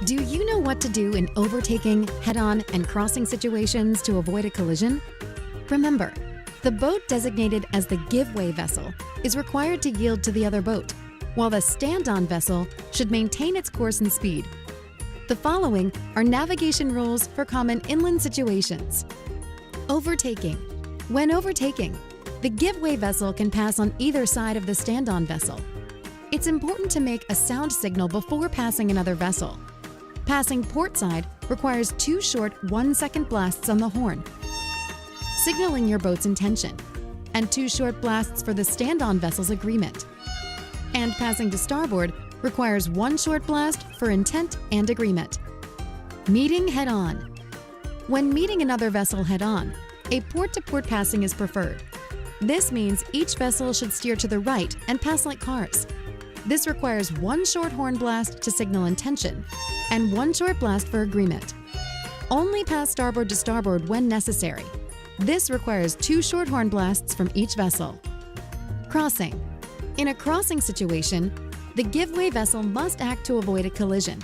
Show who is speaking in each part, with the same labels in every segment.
Speaker 1: Do you know what to do in overtaking, head-on, and crossing situations to avoid a collision? Remember, the boat designated as the give-way vessel is required to yield to the other boat, while the stand-on vessel should maintain its course and speed. The following are navigation rules for common inland situations. Overtaking. When overtaking, the give-way vessel can pass on either side of the stand-on vessel. It's important to make a sound signal before passing another vessel. Passing port side requires 2 short 1-second blasts on the horn, signaling your boat's intention, and 2 short blasts for the stand-on vessel's agreement. And passing to starboard requires 1 short blast for intent and agreement. Meeting head-on. When meeting another vessel head-on, a port-to-port passing is preferred. This means each vessel should steer to the right and pass like cars. This requires 1 short horn blast to signal intention and 1 short blast for agreement. Only pass starboard to starboard when necessary. This requires 2 short horn blasts from each vessel. Crossing. In a crossing situation, the give-way vessel must act to avoid a collision.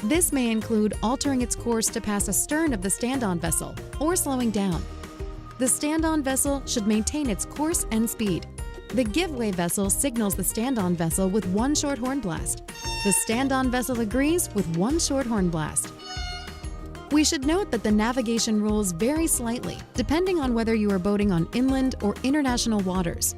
Speaker 1: This may include altering its course to pass astern of the stand-on vessel or slowing down. The stand-on vessel should maintain its course and speed. The give-way vessel signals the stand-on vessel with 1 short horn blast. The stand-on vessel agrees with 1 short horn blast. We should note that the navigation rules vary slightly depending on whether you are boating on inland or international waters.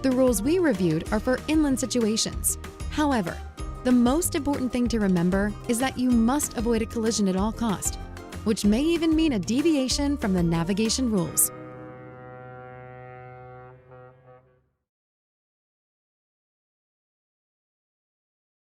Speaker 1: The rules we reviewed are for inland situations. However, the most important thing to remember is that you must avoid a collision at all costs, which may even mean a deviation from the navigation rules.